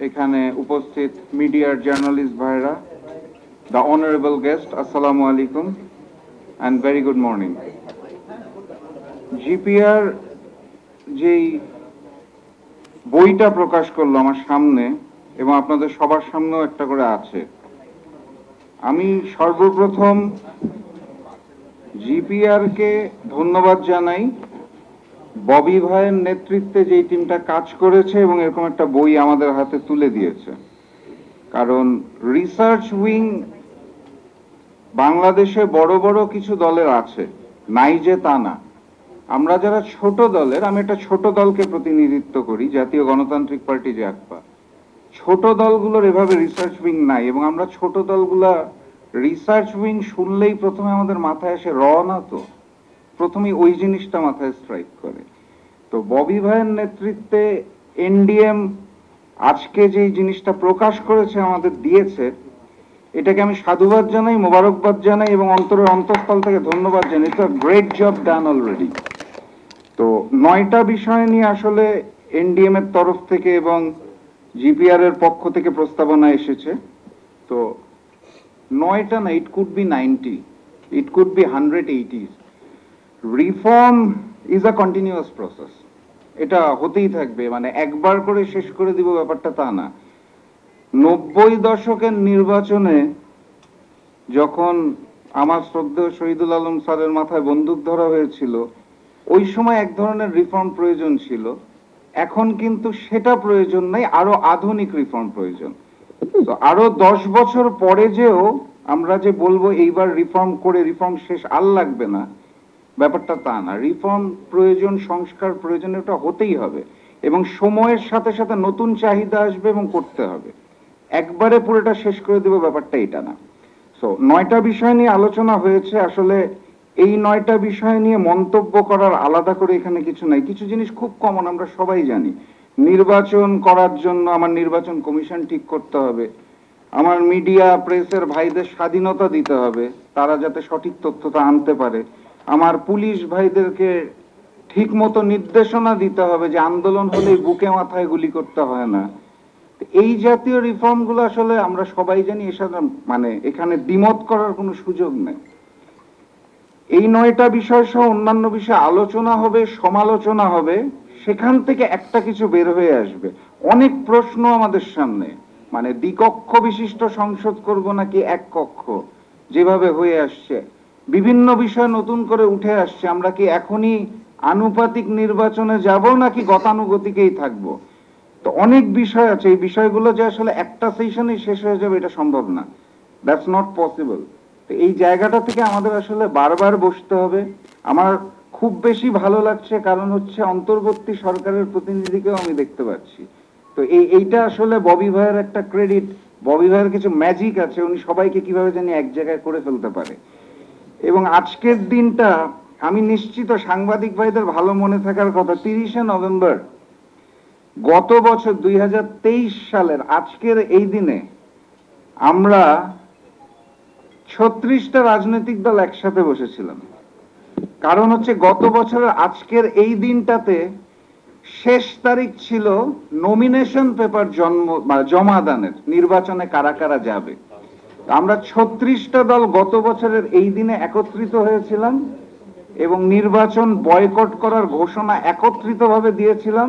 এখানে উপস্থিত মিডিয়ার জার্নালিস্ট ভাইরা, দ্য অনারেবল গেস্ট, আসসালামু আলাইকুম and very good morning. GPR যেই বইটা প্রকাশ করলো আমার সামনে এবং আপনাদের সবার সামনেও একটা করে আছে, আমি সর্বপ্রথম জিপিআরকে ধন্যবাদ জানাই। ববি ভাইয়ের নেতৃত্বে যে টিমটা কাজ করেছে এবং এরকম একটা বই আমাদের হাতে তুলে দিয়েছে, কারণ রিসার্চ উইং বাংলাদেশে বড় বড় কিছু দলের আছে, নাই যে তা না। আমরা যারা ছোট দলের, আমি একটা ছোট দলকে প্রতিনিধিত্ব করি, জাতীয় গণতান্ত্রিক পার্টি জাগপা। ছোট দলগুলোর এভাবে রিসার্চ উইং নাই, এবং আমরা ছোট দলগুলা রিসার্চ উইং শুনলেই প্রথমে আমাদের মাথায় আসে না, তো প্রথমেই ওই জিনিসটা মাথায় স্ট্রাইক করে। তো ববি ভাইয়ের নেতৃত্বে এনডিএম আজকে যে জিনিসটা প্রকাশ করেছে, আমাদের দিয়েছে, এটাকে আমি সাধুবাদ জানাই, মোবারকবাদ জানাই এবং অন্তরের অন্তঃস্থল থেকে ধন্যবাদ জানাই। It's a great job done already. তো 9টা বিষয় নিয়ে আসলে এনডিএম এর তরফ থেকে এবং জিপিআর এর পক্ষ থেকে প্রস্তাবনা এসেছে। তো 9টা না, it could be 90, it could be 180। Reform is a continuous process, এটা হতেই থাকবে, মানে একবার করে শেষ করে দিব ব্যাপারটা তা না। 90 দশকের নির্বাচনে যখন আমার শ্রদ্ধেয় শহীদুল আলম স্যারের মাথায় বন্দুক ধরা হয়েছিল, ওই সময় এক ধরনের রিফর্ম প্রয়োজন ছিল। এখন কিন্তু সেটা প্রয়োজন নাই, আরো আধুনিক রিফর্ম প্রয়োজন। তো আরো 10 বছর পরে যেও আমরা যে বলবো এইবার রিফর্ম করে রিফর্ম শেষ, আর লাগবে না, ব্যাপারটা তা না। রিফর্ম প্রয়োজন, সংস্কার প্রয়োজন, এটা হতেই হবে এবং সময়ের সাথে সাথে নতুন চাহিদা আসবে এবং করতে হবে। একবারে পুরোটা শেষ করে দেব, ব্যাপারটা এটা না। সো 9টা বিষয় নিয়ে আলোচনা হয়েছে। আসলে এই 9টা বিষয় নিয়ে মন্তব্য করার আলাদা করে এখানে কিছু নাই। কিছু জিনিস খুব কমন, আমরা সবাই জানি। নির্বাচন করার জন্য আমার নির্বাচন কমিশন ঠিক করতে হবে, আমার মিডিয়া প্রেসের ভাইদের স্বাধীনতা দিতে হবে, তারা যাতে সঠিক তথ্যটা আনতে পারে, আমার পুলিশ ভাইদেরকে ঠিক মতো নির্দেশনা দিতে হবে যে আন্দোলন হলেই বুকে মাথায় গুলি করতে হয় না। এই জাতীয় রিফর্মগুলো আসলে আমরা সবাই জানি, এসব মানে এখানে দ্বিমত করার কোনো সুযোগ নেই। এই 9টা বিষয় সহ অন্যান্য বিষয়ে আলোচনা হবে, সমালোচনা হবে, সেখান থেকে একটা কিছু বের হয়ে আসবে। অনেক প্রশ্ন আমাদের সামনে, মানে দ্বিকক্ষ বিশিষ্ট সংসদ করব নাকি এক কক্ষ, যেভাবে হয়ে আসছে, বিভিন্ন বিষয় নতুন করে উঠে আসছে। আমরা কি এখনই আনুপাতিক নির্বাচনে যাব নাকি গতানুগতিকেই থাকবো? তো অনেক বিষয় আছে, এই বিষয়গুলো যে আসলে একটা সেশনে শেষ হয়ে যাবে এটা সম্ভব না, দ্যাটস নট পসিবল। তো এই জায়গাটা থেকে আমাদের আসলে বারবার বসতে হবে। আমার খুব বেশি ভালো লাগছে, কারণ হচ্ছে অন্তর্বর্তী সরকারের প্রতিনিধিকেও আমি দেখতে পাচ্ছি। তো এইটা আসলে ববি ভাইয়ের একটা ক্রেডিট। ববি ভাইয়ের কিছু ম্যাজিক আছে, উনি সবাইকে কিভাবে জানি এক জায়গায় করে ফেলতে পারে। এবং আজকের দিনটা আমি নিশ্চিত সাংবাদিক ভাইদের ভালো মনে থাকার কথা, 30শে নভেম্বর গত বছর 2023 সালের আজকের এই দিনে আমরা 36টা রাজনৈতিক দল একসাথে বসেছিলাম। কারণ হচ্ছে গত বছরের আজকের এই দিনটাতে শেষ তারিখ ছিল নমিনেশন পেপার জমা দানের, নির্বাচনে কারা কারা যাবে। আমরা 36টা দল গত বছরের এই দিনে একত্রিত হয়েছিলাম এবং নির্বাচন বয়কট করার ঘোষণা একত্রিতভাবে দিয়েছিলাম।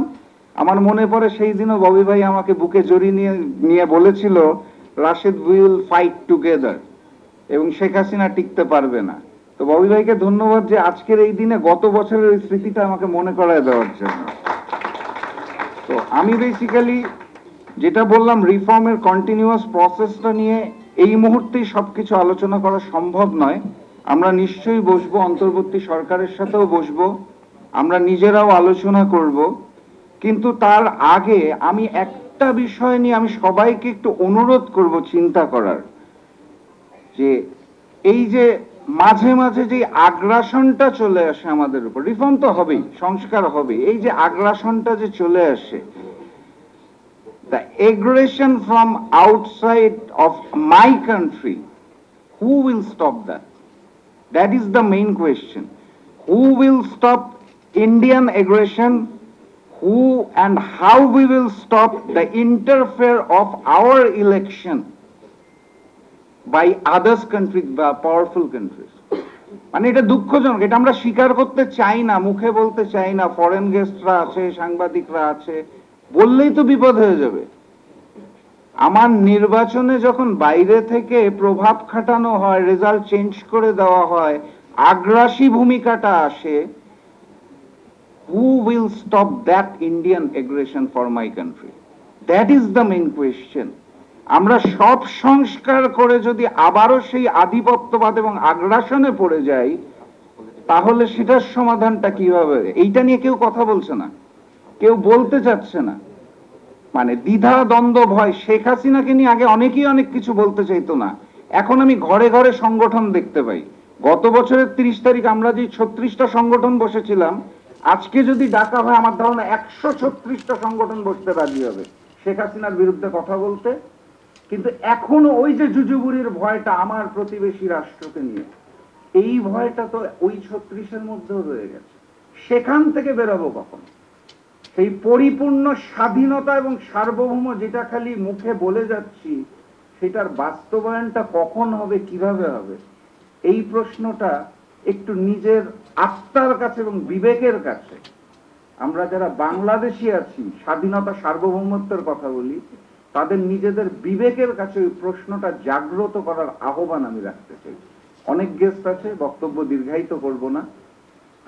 আমার মনে পড়ে সেই দিনও ববি ভাই আমাকে বুকে জড়িয়ে নিয়ে বলেছিল, Rashed, we will fight together, এবং শেখ হাসিনা টিকতে পারবে না। তো ববি ভাইকে ধন্যবাদ যে আজকের এই দিনে গত বছরের ওই স্মৃতিটা আমাকে মনে করায় দেওয়ার জন্য। তো আমি বেসিক্যালি যেটা বললাম, রিফর্মের কন্টিনিউয়াস প্রসেসটা নিয়ে এই মুহূর্তেই সবকিছু আলোচনা করা সম্ভব নয়। আমরা নিশ্চয়ই বসবো, অন্তর্বর্তী সরকারের সাথেও বসবো, আমরা নিজেরাও আলোচনা করব। কিন্তু তার আগে আমি একটা বিষয় নিয়ে আমি সবাইকে একটু অনুরোধ করব চিন্তা করার, যে এই যে মাঝে মাঝে যে আগ্রাসনটা চলে আসে আমাদের উপর, রিফর্ম তো হবেই, সংস্কার হবে, এই যে আগ্রাসনটা যে চলে আসে, the aggression from outside of my country, who will stop that? That is the main question. Who will stop Indian aggression? who and how we will stop the interfere of our election by others countries, by powerful countries. মানে এটা দুঃখজনক, এটা আমরা স্বীকার করতে চাই না, মুখে বলতে চাই না। ফরেন গেস্টরা আছে, সাংবাদিকরা আছে, বললেই তো বিপদ হয়ে যাবে। আমার নির্বাচনে যখন বাইরে থেকে প্রভাব খাটানো হয়, রেজাল্ট চেঞ্জ করে দেওয়া হয়, আগ্রাসী ভূমিকাটা আসে, who will stop that Indian aggression for my country? That is the main question. আমরা সব সংস্কার করে যদি আবারও সেই আধিপত্যবাদ এবং আগ্রাসনে পড়ে যাই, তাহলে সেটার সমাধানটা কিভাবে? এইটা নিয়ে কেউ কথা বলছে না, কেউ বলতে চাচ্ছে না। মানে দ্বিধা দ্বন্দ্ব ভয়। শেখ হাসিনাকে নিয়ে আগে অনেকেই অনেক কিছু বলতে চাইতো না, এখন আমি ঘরে ঘরে সংগঠন দেখতে পাই। গত বছরের 30 তারিখ আমরা যে 36টা সংগঠন বসেছিলাম, আজকে যদি ডাকা হয় আমার ধারণা 136টা সংগঠন বসতে রাজি হবে শেখ হাসিনার বিরুদ্ধে কথা বলতে। কিন্তু এখনো ওই যে জুজুবুরির ভয়টা আমার প্রতিবেশী রাষ্ট্রকে নিয়ে, এই ভয়টা তো ওই 36-এর মধ্যেও রয়ে গেছে। সেখান থেকে বেরোবো কখন? সেই পরিপূর্ণ স্বাধীনতা এবং সার্বভৌম যেটা খালি মুখে বলে যাচ্ছি, সেটার বাস্তবায়নটা কখন হবে, কিভাবে হবে? এই প্রশ্নটা একটু নিজের আত্মার কাছে এবং বিবেকের কাছে, আমরা যারা বাংলাদেশি আছি, স্বাধীনতা সার্বভৌমত্বের কথা বলি, তাদের নিজেদের বিবেকের কাছে ওই প্রশ্নটা জাগ্রত করার আহ্বান আমি রাখতে চাই। অনেক গেস্ট আছে, বক্তব্য দীর্ঘায়িত করব না।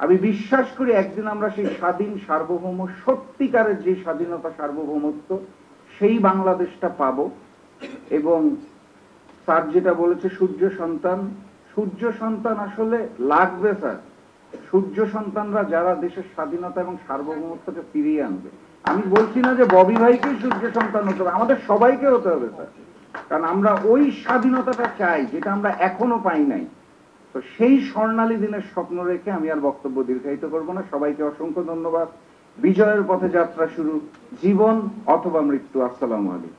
আমি বিশ্বাস করি একদিন আমরা সেই স্বাধীন সার্বভৌম, সত্যিকারের যে স্বাধীনতা সার্বভৌমত্ব, সেই বাংলাদেশটা পাবো। এবং স্যার যেটা বলেছে সূর্য সন্তান, সূর্য সন্তান আসলে লাগবে স্যার। সূর্য সন্তানরা যারা দেশের স্বাধীনতা এবং সার্বভৌমত্বকে ফিরিয়ে আনবে। আমি বলছি না যে ববি ভাইকেই সূর্য সন্তান হতে হবে, আমাদের সবাইকে হতে হবে স্যার, কারণ আমরা ওই স্বাধীনতাটা চাই যেটা আমরা এখনো পাই নাই। তো সেই স্বর্ণালী দিনের স্বপ্ন রেখে আমি আর বক্তব্য দীর্ঘায়িত করব না। সবাইকে অসংখ্য ধন্যবাদ। বিজয়ের পথে যাত্রা শুরু, জীবন অথবা মৃত্যু। আসসালামু আলাইকুম।